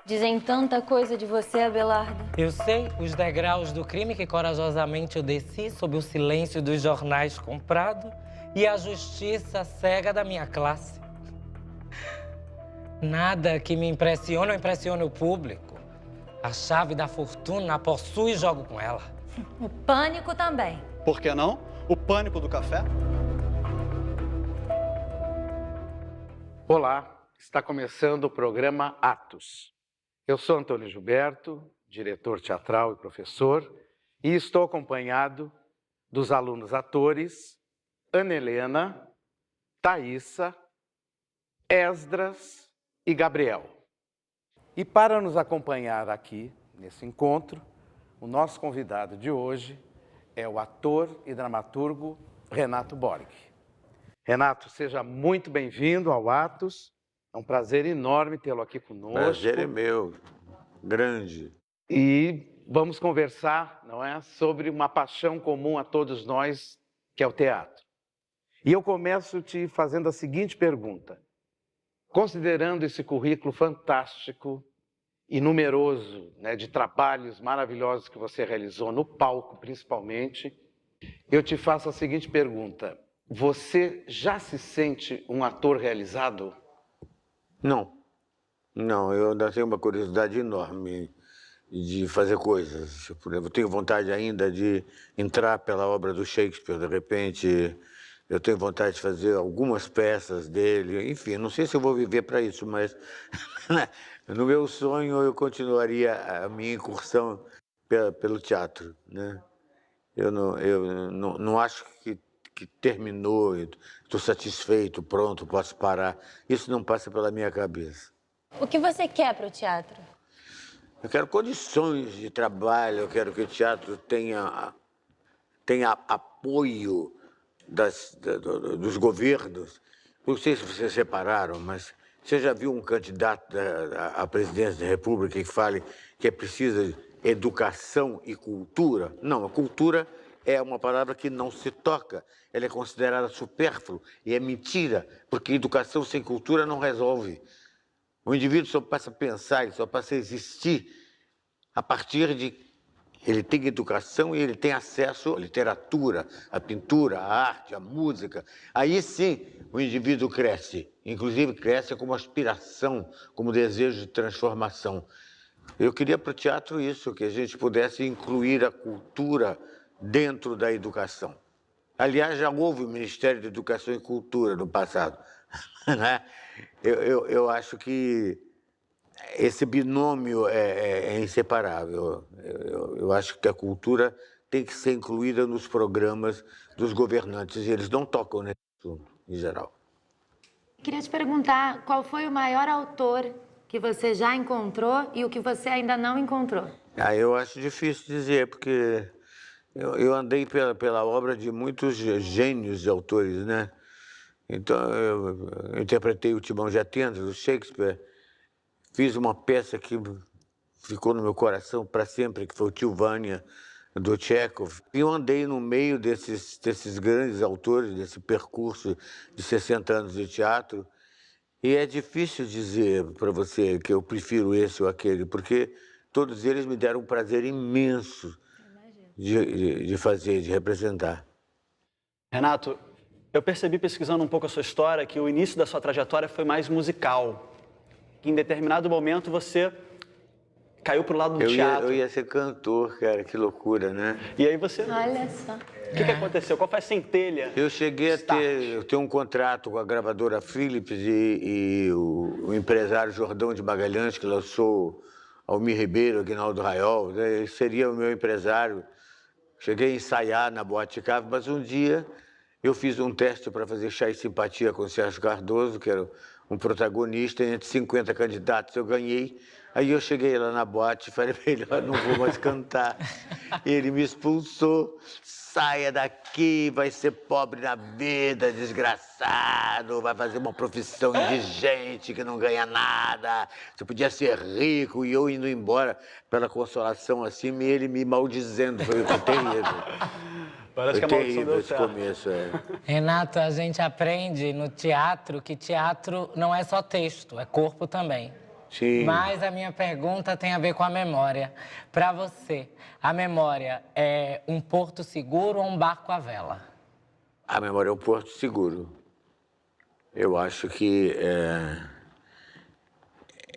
Dizem tanta coisa de você, Abelardo. Eu sei os degraus do crime que corajosamente eu desci sob o silêncio dos jornais comprados e a justiça cega da minha classe. Nada que me impressione ou impressione o público. A chave da fortuna a possuo e jogo com ela. O pânico também. Por que não? O pânico do café? Olá, está começando o programa Atos. Eu sou Antônio Gilberto, diretor teatral e professor, e estou acompanhado dos alunos atores Ana Helena, Thaísa, Esdras e Gabriel. E para nos acompanhar aqui nesse encontro, o nosso convidado de hoje é o ator e dramaturgo Renato Borg. Renato, seja muito bem-vindo ao Atos. É um prazer enorme tê-lo aqui conosco. Prazer é meu, grande. E vamos conversar, não é, sobre uma paixão comum a todos nós, que é o teatro. E eu começo te fazendo a seguinte pergunta. Considerando esse currículo fantástico e numeroso, né, de trabalhos maravilhosos que você realizou no palco, principalmente, eu te faço a seguinte pergunta. Você já se sente um ator realizado? Não, eu ainda tenho uma curiosidade enorme de fazer coisas. Por exemplo, eu tenho vontade ainda de entrar pela obra do Shakespeare, de repente. Eu tenho vontade de fazer algumas peças dele. Enfim, não sei se eu vou viver para isso, mas no meu sonho eu continuaria a minha incursão pelo teatro, né? Eu não acho que terminou, estou satisfeito, pronto, posso parar. Isso não passa pela minha cabeça. O que você quer para o teatro? Eu quero condições de trabalho, eu quero que o teatro tenha apoio dos governos. Não sei se vocês separaram, mas você já viu um candidato à presidência da República que fale que é preciso educação e cultura? Não, a cultura é uma palavra que não se toca, ela é considerada supérflua e é mentira, porque educação sem cultura não resolve. O indivíduo só passa a pensar, ele só passa a existir a partir de ele tem educação e ele tem acesso à literatura, à pintura, à arte, à música. Aí sim o indivíduo cresce, inclusive cresce como aspiração, como desejo de transformação. Eu queria para o teatro isso, que a gente pudesse incluir a cultura dentro da educação. Aliás, já houve o Ministério da Educação e Cultura no passado, né? Eu acho que esse binômio é inseparável. Eu acho que a cultura tem que ser incluída nos programas dos governantes, e eles não tocam nesse assunto, em geral. Queria te perguntar, qual foi o maior autor que você já encontrou e o que você ainda não encontrou? Eu acho difícil dizer, porque eu andei pela obra de muitos gênios de autores, né? Então, eu interpretei o Timão de Atenas, do Shakespeare, fiz uma peça que ficou no meu coração para sempre, que foi o Tio Vânia, do Tchekhov. E eu andei no meio desses grandes autores, desse percurso de 60 anos de teatro, e é difícil dizer para você que eu prefiro esse ou aquele, porque todos eles me deram um prazer imenso de fazer, de representar. Renato, eu percebi pesquisando um pouco a sua história que o início da sua trajetória foi mais musical. Que em determinado momento você caiu pro lado do teatro. Eu ia ser cantor, cara, que loucura, né? E aí você... Olha só. O que aconteceu? Qual foi a centelha? Eu cheguei a ter um contrato com a gravadora Philips e o empresário Jordão de Magalhães, que lançou Almir Ribeiro, Aguinaldo Raiol, né? Ele seria o meu empresário. Cheguei a ensaiar na Boate Cave, mas um dia eu fiz um teste para fazer Chá e Simpatia com o Sérgio Cardoso, que era um protagonista, entre 50 candidatos eu ganhei. Aí eu cheguei lá na boate e falei para ele, não vou mais cantar. Ele me expulsou, saia daqui, vai ser pobre na vida, desgraçado, vai fazer uma profissão indigente que não ganha nada. Você podia ser rico, e eu indo embora pela consolação assim, e ele me maldizendo, foi terrível. Parece foi que a maldição terrível deu esse certo. começo, Renato, a gente aprende no teatro que teatro não é só texto, é corpo também. Sim. Mas a minha pergunta tem a ver com a memória. Para você, a memória é um porto seguro ou um barco à vela? A memória é um porto seguro. Eu acho que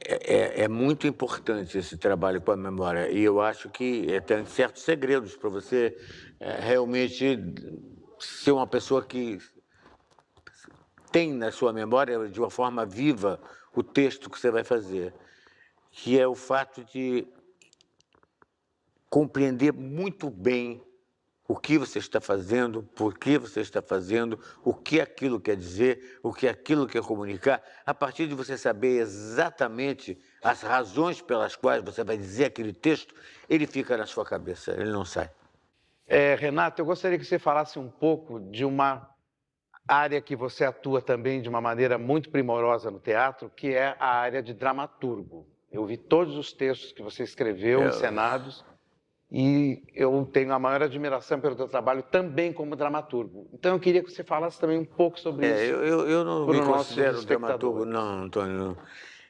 é muito importante esse trabalho com a memória. E eu acho que tem certos segredos para você realmente ser uma pessoa que tem na sua memória, de uma forma viva, o texto que você vai fazer. Que é o fato de compreender muito bem o que você está fazendo, por que você está fazendo, o que aquilo quer dizer, o que aquilo quer comunicar, a partir de você saber exatamente as razões pelas quais você vai dizer aquele texto, ele fica na sua cabeça, ele não sai. Renato, eu gostaria que você falasse um pouco de uma área que você atua também de uma maneira muito primorosa no teatro, que é a área de dramaturgo. Eu vi todos os textos que você escreveu, encenados, e eu tenho a maior admiração pelo teu trabalho também como dramaturgo. Então eu queria que você falasse também um pouco sobre isso. Eu não me considero dramaturgo, não, Antônio.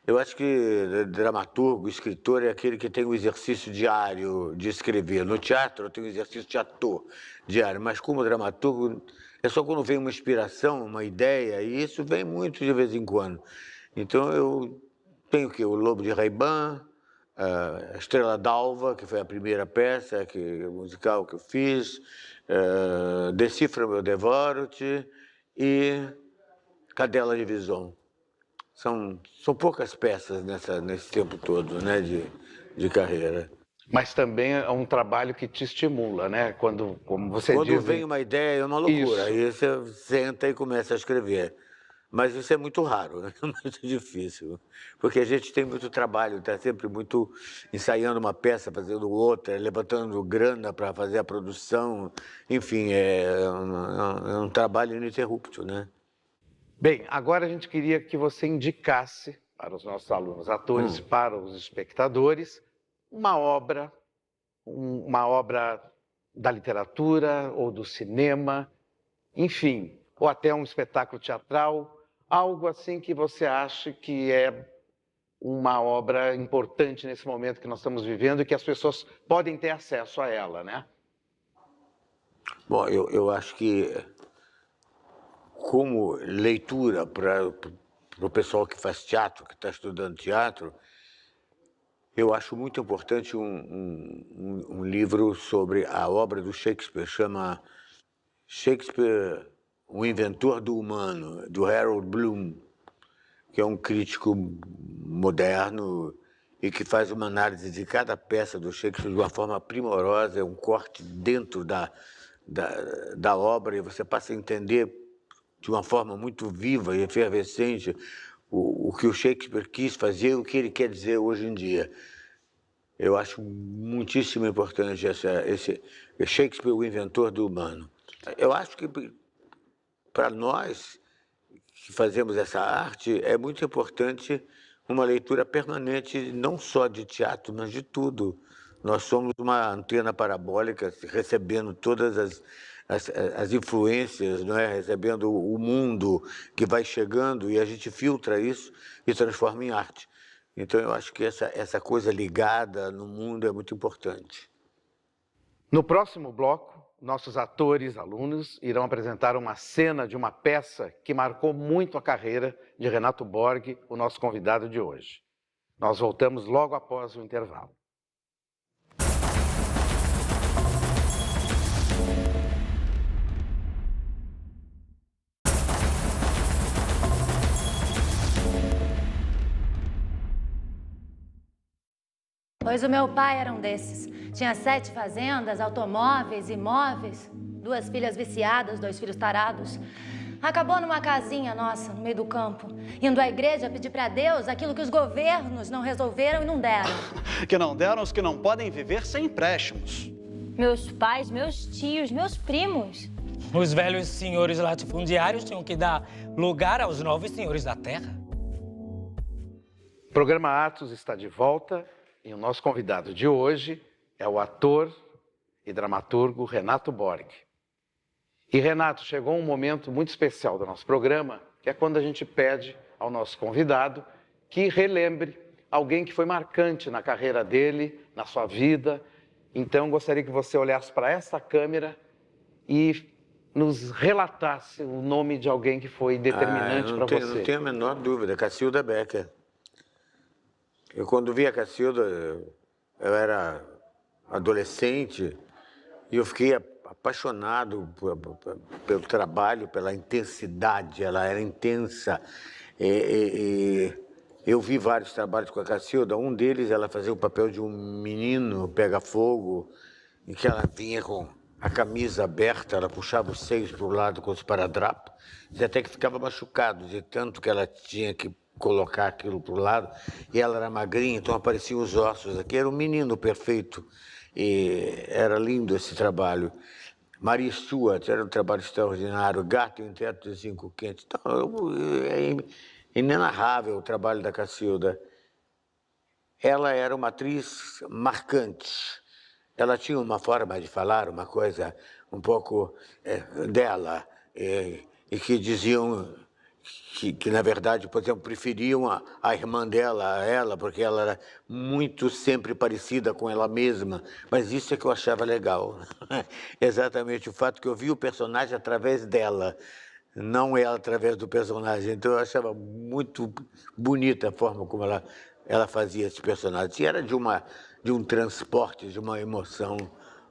Eu acho que dramaturgo, escritor, é aquele que tem o exercício diário de escrever. No teatro, eu tenho o exercício de ator diário, mas como dramaturgo, é só quando vem uma inspiração, uma ideia, e isso vem muito de vez em quando. Então eu tenho o Lobo de Ray-Ban, a Estrela d'Alva, que foi a primeira peça musical que eu fiz, Decifra-me ou Devoro-te e Cadela de Vison. São poucas peças nesse tempo todo, né, de carreira. Mas também é um trabalho que te estimula, né? Como você diz... Quando vem uma ideia, é uma loucura. Aí você senta e começa a escrever. Mas isso é muito raro, né? É muito difícil. Porque a gente tem muito trabalho, está sempre muito ensaiando uma peça, fazendo outra, levantando grana para fazer a produção. Enfim, é um trabalho ininterrupto, né? Bem, agora a gente queria que você indicasse para os nossos alunos atores, para os espectadores, uma obra da literatura ou do cinema, enfim, ou até um espetáculo teatral, algo assim que você acha que é uma obra importante nesse momento que nós estamos vivendo e que as pessoas podem ter acesso a ela, né? Bom, eu acho que como leitura para o pessoal que faz teatro, que está estudando teatro, eu acho muito importante um livro sobre a obra do Shakespeare, chama Shakespeare, o Inventor do Humano, do Harold Bloom, que é um crítico moderno e que faz uma análise de cada peça do Shakespeare de uma forma primorosa, é um corte dentro da obra, e você passa a entender de uma forma muito viva e efervescente o que o Shakespeare quis fazer e o que ele quer dizer hoje em dia. Eu acho muitíssimo importante esse Shakespeare, o Inventor do Humano. Eu acho que para nós que fazemos essa arte é muito importante uma leitura permanente, não só de teatro, mas de tudo. Nós somos uma antena parabólica recebendo todas as influências, não é? Recebendo o mundo que vai chegando, e a gente filtra isso e transforma em arte. Então eu acho que essa coisa ligada no mundo é muito importante. No próximo bloco, nossos atores, alunos, irão apresentar uma cena de uma peça que marcou muito a carreira de Renato Borg, o nosso convidado de hoje. Nós voltamos logo após o intervalo. Pois o meu pai era um desses. Tinha 7 fazendas, automóveis, imóveis, 2 filhas viciadas, 2 filhos tarados. Acabou numa casinha nossa, no meio do campo, indo à igreja pedir para Deus aquilo que os governos não resolveram e não deram. Que não deram os que não podem viver sem empréstimos. Meus pais, meus tios, meus primos. Os velhos senhores latifundiários tinham que dar lugar aos novos senhores da terra. O programa Atos está de volta e o nosso convidado de hoje é o ator e dramaturgo Renato Borg. E, Renato, chegou um momento muito especial do nosso programa, que é quando a gente pede ao nosso convidado que relembre alguém que foi marcante na carreira dele, na sua vida. Então, gostaria que você olhasse para essa câmera e nos relatasse o nome de alguém que foi determinante para você. Não tenho a menor dúvida, Cacilda Becker. Eu, quando vi a Cacilda, eu era adolescente e eu fiquei apaixonado pelo trabalho, pela intensidade, ela era intensa. Eu vi vários trabalhos com a Cacilda, um deles ela fazia o papel de um menino pega-fogo, em que ela vinha com a camisa aberta, ela puxava os seios para o lado com os esparadrapos, e até que ficava machucado, de tanto que ela tinha que colocar aquilo para o lado, e ela era magrinha, então apareciam os ossos aqui, era um menino perfeito, e era lindo esse trabalho. Maria Stuart, era um trabalho extraordinário, Gato em Teto de Zinco Quente, então, é inenarrável o trabalho da Cacilda. Ela era uma atriz marcante. Ela tinha uma forma de falar, uma coisa um pouco dela, e que diziam que, na verdade, por exemplo, preferiam a irmã dela a ela, porque ela era muito sempre parecida com ela mesma. Mas isso é que eu achava legal. Exatamente o fato que eu vi o personagem através dela, não ela através do personagem. Então eu achava muito bonita a forma como ela fazia esse personagem. E era de um transporte, de uma emoção,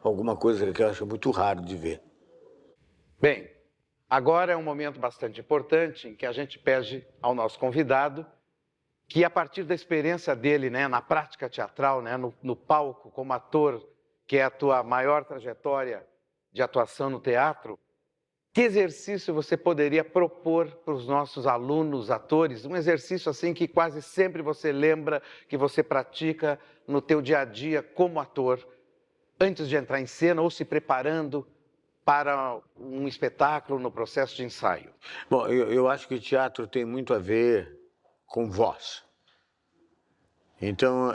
alguma coisa que eu acho muito raro de ver. Bem, agora é um momento bastante importante em que a gente pede ao nosso convidado que, a partir da experiência dele, né, na prática teatral, né, no palco, como ator, que é a tua maior trajetória de atuação no teatro, que exercício você poderia propor para os nossos alunos, atores? Um exercício assim que quase sempre você lembra, que você pratica no teu dia a dia como ator, antes de entrar em cena ou se preparando para um espetáculo no processo de ensaio. Bom, eu acho que o teatro tem muito a ver com voz. Então,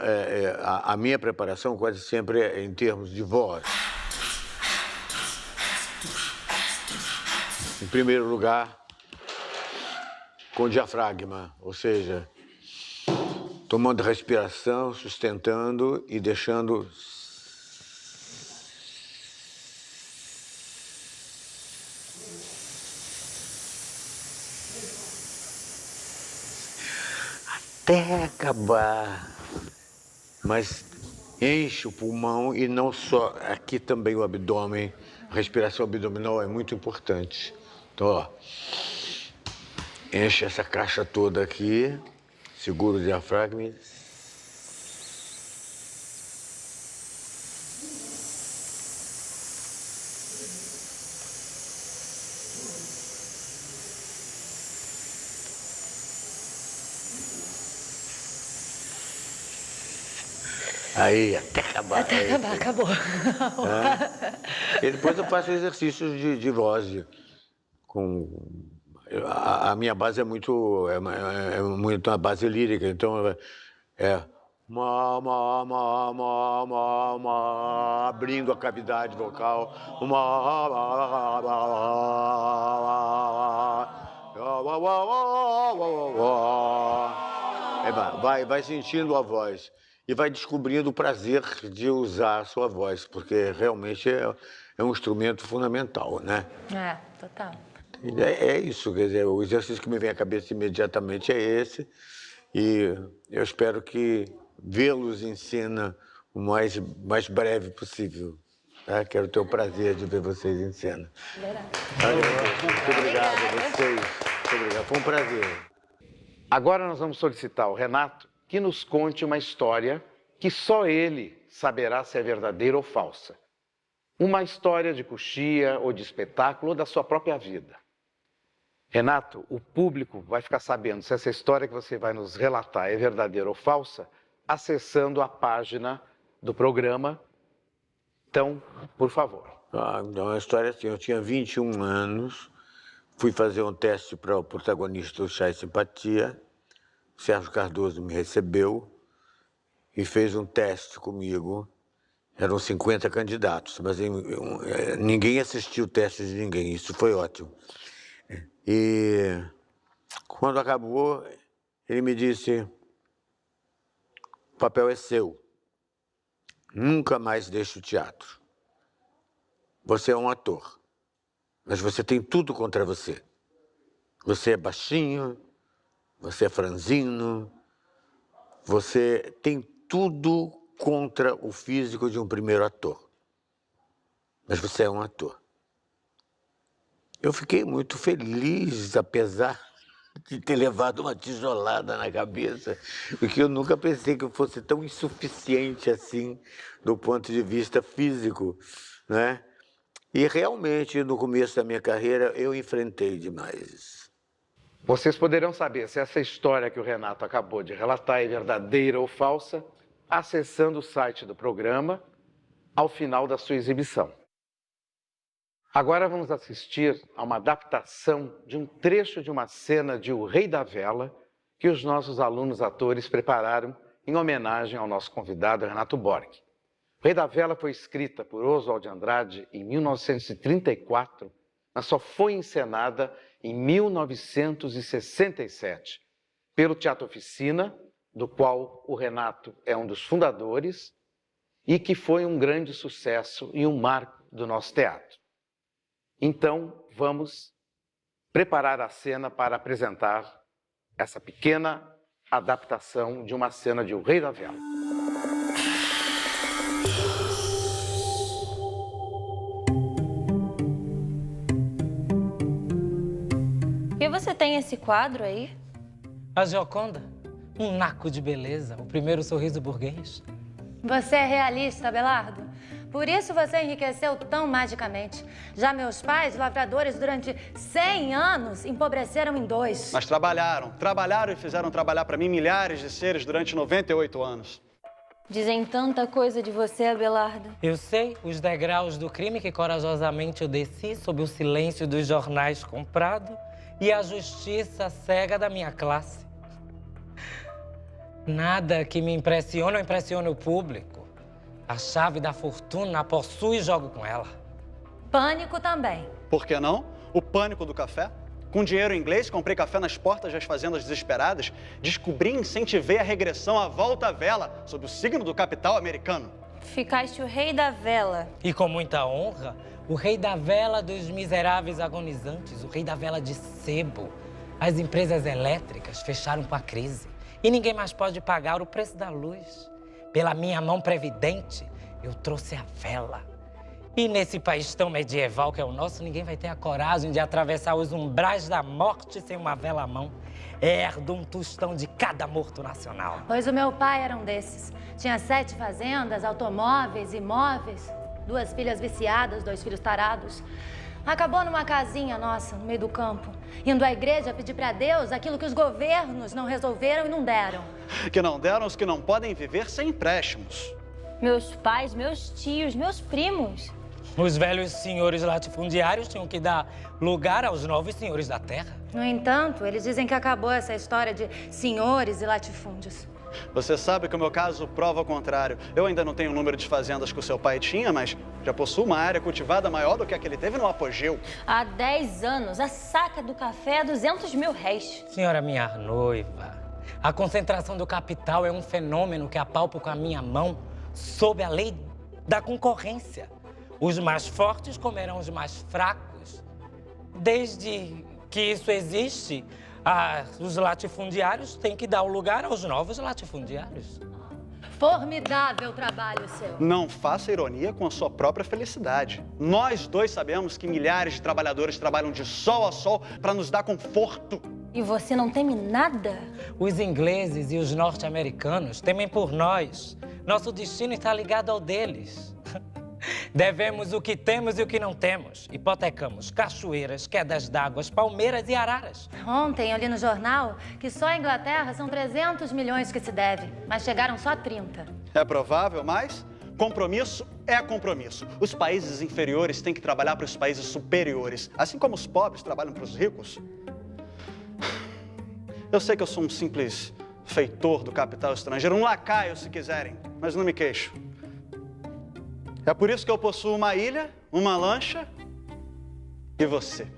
a minha preparação quase sempre é em termos de voz. Em primeiro lugar, com diafragma, ou seja, tomando respiração, sustentando e deixando até acabar, mas enche o pulmão e não só, aqui também o abdômen, a respiração abdominal é muito importante. Então, ó, enche essa caixa toda aqui, segura o diafragma. Aí, até acabar. Até acabar, acabou. E depois eu faço exercícios de voz. A minha base é muito uma base lírica, então abrindo a cavidade vocal. Vai sentindo a voz e vai descobrindo o prazer de usar a sua voz, porque realmente é um instrumento fundamental, né? É, total. É isso, quer dizer, o exercício que me vem à cabeça imediatamente é esse, e eu espero que vê-los em cena o mais breve possível. Tá? Quero ter o prazer de ver vocês em cena. Muito obrigado a vocês. Muito obrigado. Foi um prazer. Agora nós vamos solicitar ao Renato que nos conte uma história que só ele saberá se é verdadeira ou falsa. Uma história de coxia ou de espetáculo ou da sua própria vida. Renato, o público vai ficar sabendo se essa história que você vai nos relatar é verdadeira ou falsa, acessando a página do programa. Então, por favor. Então, a história é assim, eu tinha 21 anos, fui fazer um teste para o protagonista do Chá e Simpatia, o Sérgio Cardoso me recebeu e fez um teste comigo. Eram 50 candidatos, mas ninguém assistiu o teste de ninguém, isso foi ótimo. E quando acabou, ele me disse: O papel é seu. Nunca mais deixe o teatro. Você é um ator, mas você tem tudo contra você. Você é baixinho, você é franzino, você tem tudo contra o físico de um primeiro ator. Mas você é um ator. Eu fiquei muito feliz, apesar de ter levado uma tijolada na cabeça, porque eu nunca pensei que eu fosse tão insuficiente assim, do ponto de vista físico, né? E realmente, no começo da minha carreira, eu enfrentei demais isso. Vocês poderão saber se essa história que o Renato acabou de relatar é verdadeira ou falsa, acessando o site do programa ao final da sua exibição. Agora vamos assistir a uma adaptação de um trecho de uma cena de O Rei da Vela que os nossos alunos atores prepararam em homenagem ao nosso convidado Renato Borg. O Rei da Vela foi escrita por Oswald de Andrade em 1934, mas só foi encenada em 1967 pelo Teatro Oficina, do qual o Renato é um dos fundadores e que foi um grande sucesso e um marco do nosso teatro. Então, vamos preparar a cena para apresentar essa pequena adaptação de uma cena de O Rei da Vela. Por que você tem esse quadro aí? A Gioconda, um naco de beleza, o primeiro sorriso burguês. Você é realista, Abelardo. Por isso você enriqueceu tão magicamente. Já meus pais, lavradores, durante 100 anos, empobreceram em 2. Mas trabalharam e fizeram trabalhar para mim milhares de seres durante 98 anos. Dizem tanta coisa de você, Abelardo. Eu sei os degraus do crime que corajosamente eu desci sob o silêncio dos jornais comprado e a justiça cega da minha classe. Nada que me impressione ou impressione o público. A chave da fortuna possui e jogo com ela. Pânico também. Por que não? O pânico do café? Com dinheiro inglês, comprei café nas portas das fazendas desesperadas, descobri e incentivei a regressão à volta à vela, sob o signo do capital americano. Ficaste o rei da vela. E com muita honra, o rei da vela dos miseráveis agonizantes, o rei da vela de sebo. As empresas elétricas fecharam com a crise e ninguém mais pode pagar o preço da luz. Pela minha mão previdente, eu trouxe a vela. E nesse país tão medieval que é o nosso, ninguém vai ter a coragem de atravessar os umbrais da morte sem uma vela à mão. Herdo um tostão de cada morto nacional. Pois o meu pai era um desses. Tinha 7 fazendas, automóveis, imóveis, 2 filhas viciadas, 2 filhos tarados. Acabou numa casinha nossa, no meio do campo, indo à igreja pedir para Deus aquilo que os governos não resolveram e não deram. Que não deram os que não podem viver sem empréstimos. Meus pais, meus tios, meus primos. Os velhos senhores latifundiários tinham que dar lugar aos novos senhores da terra. No entanto, eles dizem que acabou essa história de senhores e latifúndios. Você sabe que o meu caso prova o contrário. Eu ainda não tenho o número de fazendas que o seu pai tinha, mas já possuo uma área cultivada maior do que a que ele teve no apogeu. Há 10 anos, a saca do café é 200 mil réis. Senhora minha noiva, a concentração do capital é um fenômeno que apalpo com a minha mão sob a lei da concorrência. Os mais fortes comerão os mais fracos. Desde que isso existe, os latifundiários têm que dar o lugar aos novos latifundiários. Formidável trabalho seu. Não faça ironia com a sua própria felicidade. Nós dois sabemos que milhares de trabalhadores trabalham de sol a sol para nos dar conforto. E você não teme nada? Os ingleses e os norte-americanos temem por nós. Nosso destino está ligado ao deles. Devemos o que temos e o que não temos. Hipotecamos cachoeiras, quedas d'água, palmeiras e araras. Ontem eu li no jornal que só a Inglaterra são 300 milhões que se deve, mas chegaram só 30. É provável, mas compromisso é compromisso. Os países inferiores têm que trabalhar para os países superiores, assim como os pobres trabalham para os ricos. Eu sei que eu sou um simples feitor do capital estrangeiro, um lacaio se quiserem, mas não me queixo. É por isso que eu possuo uma ilha, uma lancha e você.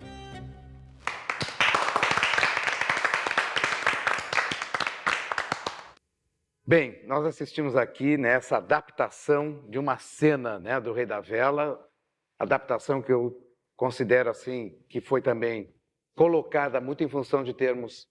Bem, nós assistimos aqui nessa adaptação de uma cena, né, do Rei da Vela, adaptação que eu considero assim, que foi também colocada muito em função de termos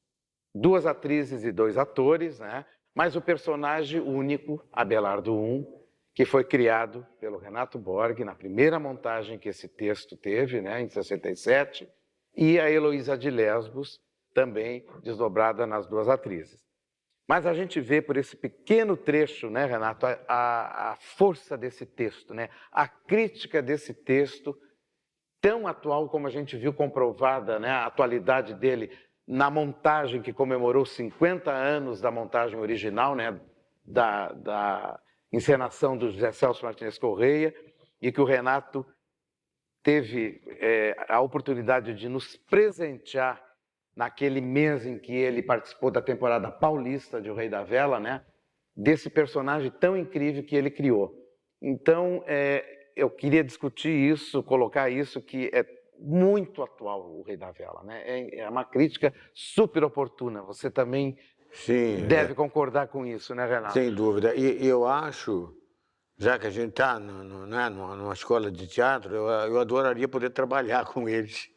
2 atrizes e 2 atores, né, mas o personagem único, Abelardo I, que foi criado pelo Renato Borg na primeira montagem que esse texto teve, né, em 67, e a Heloísa de Lesbos, também desdobrada nas 2 atrizes. Mas a gente vê por esse pequeno trecho, né, Renato, a força desse texto, né, a crítica desse texto, tão atual como a gente viu comprovada, né, a atualidade dele na montagem que comemorou 50 anos da montagem original, né, da encenação do José Celso Martínez Correia, e que o Renato teve a oportunidade de nos presentear naquele mês em que ele participou da temporada paulista de O Rei da Vela, né, desse personagem tão incrível que ele criou. Então, eu queria discutir isso, colocar isso, que é muito atual o Rei da Vela, né? É uma crítica super oportuna. Você também deve concordar com isso, né, Renato? Sem dúvida. E eu acho, já que a gente está numa escola de teatro, eu adoraria poder trabalhar com eles.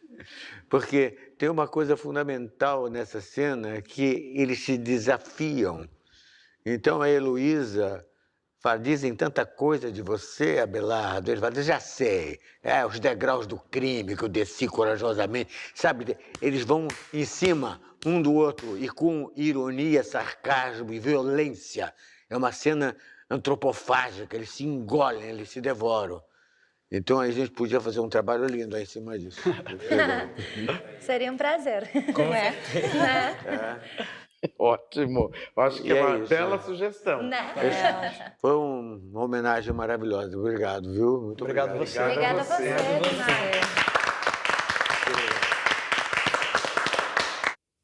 Porque tem uma coisa fundamental nessa cena, que eles se desafiam. Então a Heloísa dizem tanta coisa de você, Abelardo. Eles falam, já sei, os degraus do crime que eu desci corajosamente. Sabe, eles vão em cima um do outro e com ironia, sarcasmo e violência. É uma cena antropofágica, eles se engolem, eles se devoram. Então a gente podia fazer um trabalho lindo aí em cima disso. Seria um prazer. Com certeza. Ótimo. Acho que é uma bela sugestão. Né? Foi uma homenagem maravilhosa. Obrigado, viu? Muito obrigado. Você. Obrigada a você,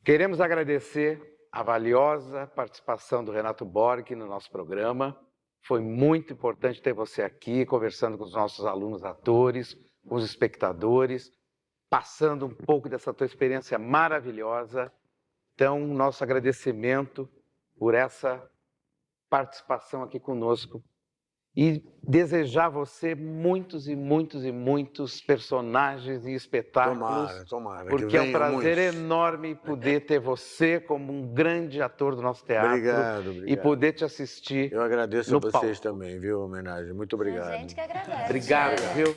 Queremos agradecer a valiosa participação do Renato Borg no nosso programa. Foi muito importante ter você aqui, conversando com os nossos alunos atores, com os espectadores, passando um pouco dessa tua experiência maravilhosa. Então, nosso agradecimento por essa participação aqui conosco e desejar a você muitos e muitos e muitos personagens e espetáculos. Tomara. Porque é um prazer enorme poder ter você como um grande ator do nosso teatro. Obrigado. E poder te assistir. Eu agradeço a vocês palco. também, viu, a homenagem. Muito obrigado. A gente que agradece. Obrigado, viu?